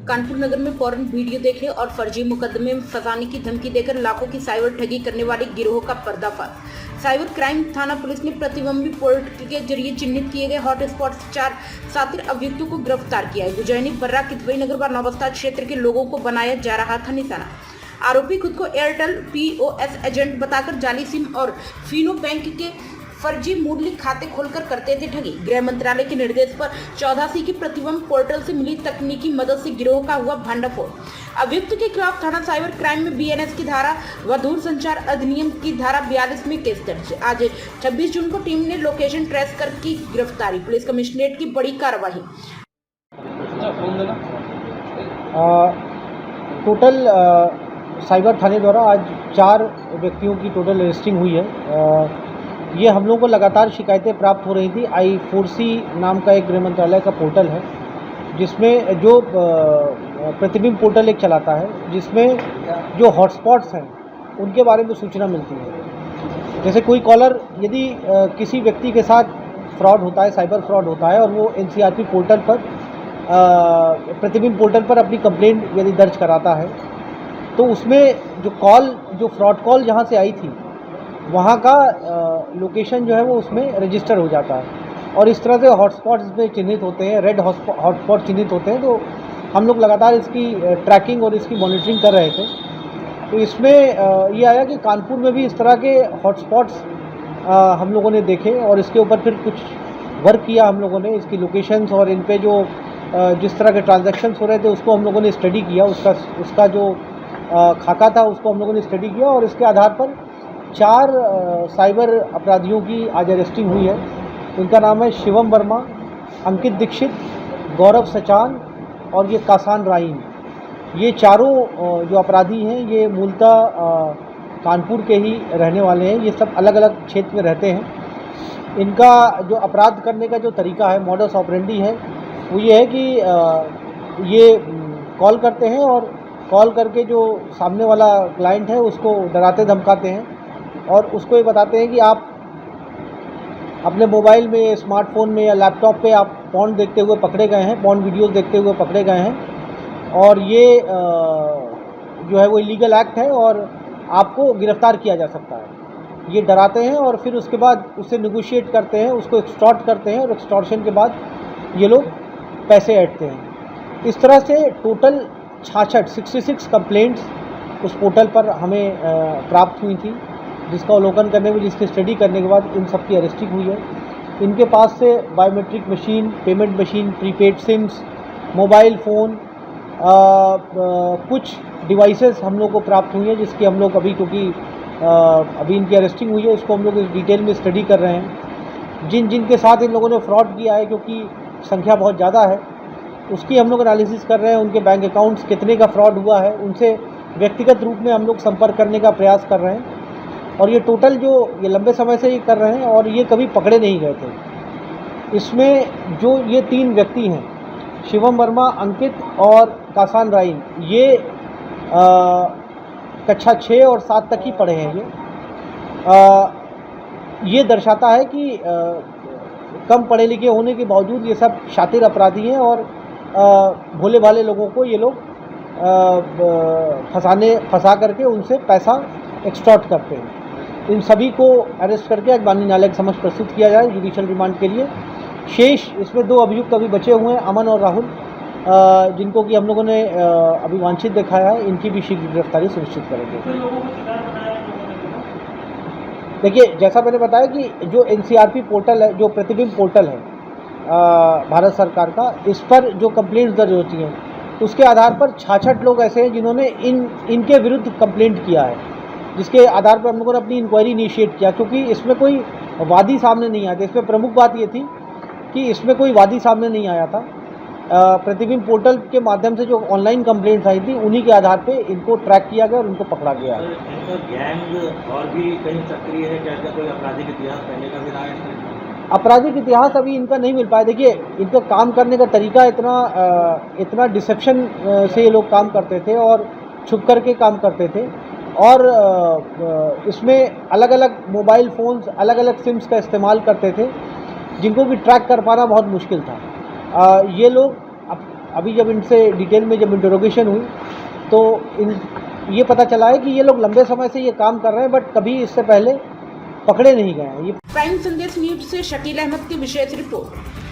कानपुर नगर में फौरन वीडियो देखे और फर्जी मुकदमे में फंसाने की धमकी देकर लाखों की साइबर ठगी करने वाले गिरोह का पर्दाफाश। साइबर क्राइम थाना पुलिस ने प्रतिबंधित पोर्टल के जरिए चिन्हित किए गए हॉटस्पॉट से 4 शातिर अभियुक्तों को गिरफ्तार किया है। गुजैनी, बर्रा, कितवई नगर व नौबस्ता क्षेत्र के लोगों को बनाया जा रहा था निशाना। आरोपी खुद को एयरटेल POS एजेंट बताकर जाली सिम और फिनो बैंक के फर्जी मूल्य खाते खोलकर करते थे ठगी। गृह मंत्रालय के निर्देश पर 14C की प्रतिबंध पोर्टल से मिली तकनीकी मदद से गिरोह का हुआ भांडाफोड़। अभियुक्त के खिलाफ थाना साइबर क्राइम में BNS की धारा व दूरसंचार अधिनियम की धारा 42 में केस दर्ज। आज 26 जून को टीम ने लोकेशन ट्रेस कर की गिरफ्तारी। पुलिस कमिश्नरेट की बड़ी कार्रवाई। टोटल साइबर थाने द्वारा आज 4 व्यक्तियों की टोटल अरेस्टिंग हुई है। ये हम लोगों को लगातार शिकायतें प्राप्त हो रही थी। I4C नाम का एक गृह मंत्रालय का पोर्टल है, जिसमें जो प्रतिबिंब पोर्टल एक चलाता है, जिसमें जो हॉटस्पॉट्स हैं उनके बारे में सूचना मिलती है। जैसे कोई कॉलर यदि किसी व्यक्ति के साथ फ्रॉड होता है, साइबर फ्रॉड होता है, और वो NCRP पोर्टल पर प्रतिबिंब पोर्टल पर अपनी कंप्लेंट यदि दर्ज कराता है, तो उसमें जो फ्रॉड कॉल जहाँ से आई थी वहाँ का लोकेशन जो है वो उसमें रजिस्टर हो जाता है। और इस तरह से हॉटस्पॉट्स में चिन्हित होते हैं, रेड हॉटस्पॉट चिन्हित होते हैं। तो हम लोग लगातार इसकी ट्रैकिंग और इसकी मॉनिटरिंग कर रहे थे। तो इसमें ये आया कि कानपुर में भी इस तरह के हॉटस्पॉट्स हम लोगों ने देखे और इसके ऊपर फिर कुछ वर्क किया हम लोगों ने। इसकी लोकेशंस और इन पे जो जिस तरह के ट्रांजैक्शंस हो रहे थे उसको हम लोगों ने स्टडी किया। उसका जो खाका था उसको हम लोगों ने स्टडी किया और इसके आधार पर 4 साइबर अपराधियों की आज अरेस्टिंग हुई है। इनका नाम है शिवम वर्मा, अंकित दीक्षित, गौरव सचान और ये कासान राइन। ये चारों जो अपराधी हैं ये मूलतः कानपुर के ही रहने वाले हैं। ये सब अलग अलग क्षेत्र में रहते हैं। इनका जो अपराध करने का जो तरीका है, मॉडस ऑपरेंडी है, वो ये है कि ये कॉल करते हैं और कॉल करके जो सामने वाला क्लाइंट है उसको डराते धमकाते हैं और उसको ये बताते हैं कि आप अपने मोबाइल में, स्मार्टफोन में या लैपटॉप पे आप पॉर्न देखते हुए पकड़े गए हैं, पॉर्न वीडियोस देखते हुए पकड़े गए हैं और ये जो है वो इलीगल एक्ट है और आपको गिरफ्तार किया जा सकता है। ये डराते हैं और फिर उसके बाद उससे नेगोशिएट करते हैं, उसको एक्सटॉर्ट करते हैं और एक्सटॉर्शन के बाद ये लोग पैसे ऐंठते हैं। इस तरह से टोटल 66 कंप्लेंट्स उस पोर्टल पर हमें प्राप्त हुई थी, जिसका अवलोकन करने में, जिसकी स्टडी करने के बाद इन सब की अरेस्टिंग हुई है। इनके पास से biometric machine, payment machine, prepaid sims, mobile phone, कुछ डिवाइसेस हम लोग को प्राप्त हुई हैं, जिसकी हम लोग अभी, क्योंकि अभी इनकी अरेस्टिंग हुई है, इसको हम लोग डिटेल में स्टडी कर रहे हैं। जिनके साथ इन लोगों ने फ्रॉड किया है, क्योंकि संख्या बहुत ज़्यादा है, उसकी हम लोग एनालिसिस कर रहे हैं। उनके बैंक अकाउंट्स कितने का फ्रॉड हुआ है, उनसे व्यक्तिगत रूप में हम लोग संपर्क करने का प्रयास कर रहे हैं। और ये टोटल जो ये लंबे समय से ये कर रहे हैं और ये कभी पकड़े नहीं गए थे। इसमें जो ये 3 व्यक्ति हैं, शिवम वर्मा, अंकित और कासान राइन, ये कक्षा 6 और 7 तक ही पढ़े हैं। ये दर्शाता है कि कम पढ़े लिखे होने के बावजूद ये सब शातिर अपराधी हैं और भोले भाले लोगों को ये लोग फंसा करके उनसे पैसा एक्सटॉर्ट करते हैं। इन सभी को अरेस्ट करके माननीय न्यायालय के समक्ष प्रस्तुत किया जाए जुडिशियल रिमांड के लिए। शेष इसमें 2 अभियुक्त अभी बचे हुए हैं, अमन और राहुल, जिनको कि हम लोगों ने अभी वांछित दिखाया है। इनकी भी शीघ्र गिरफ्तारी सुनिश्चित करेंगे। देखिए, जैसा मैंने बताया कि जो NCRP पोर्टल है, जो प्रतिबिंब पोर्टल है भारत सरकार का, इस पर जो कंप्लेंट्स दर्ज होती हैं उसके आधार पर 66 लोग ऐसे हैं जिन्होंने इनके विरुद्ध कंप्लेंट किया है, जिसके आधार पर हम लोगों ने अपनी इंक्वायरी इनिशिएट किया। क्योंकि इसमें कोई वादी सामने नहीं आया था। इसमें प्रमुख बात ये थी कि इसमें कोई वादी सामने नहीं आया था। प्रतिबिंब पोर्टल के माध्यम से जो ऑनलाइन कंप्लेंट्स आई थी उन्हीं के आधार पे इनको ट्रैक किया गया और उनको पकड़ा गया। गैंग और भी कहीं सक्रिय है क्या? कोई आपराधिक इतिहास पहले का भी रहा है? आपराधिक इतिहास अभी इनका नहीं मिल पाया। देखिए, इनका काम करने का तरीका इतना डिसेप्शन से ये लोग काम करते थे और छुप करके काम करते थे और इसमें अलग अलग मोबाइल फ़ोन्स, अलग अलग सिम्स का इस्तेमाल करते थे, जिनको भी ट्रैक कर पाना बहुत मुश्किल था। ये लोग अभी जब इनसे डिटेल में जब इंटरोगेशन हुई तो ये पता चला है कि ये लोग लंबे समय से ये काम कर रहे हैं, बट कभी इससे पहले पकड़े नहीं गए हैं। ये प्राइम संदेश न्यूज से शकील अहमद की विशेष रिपोर्ट।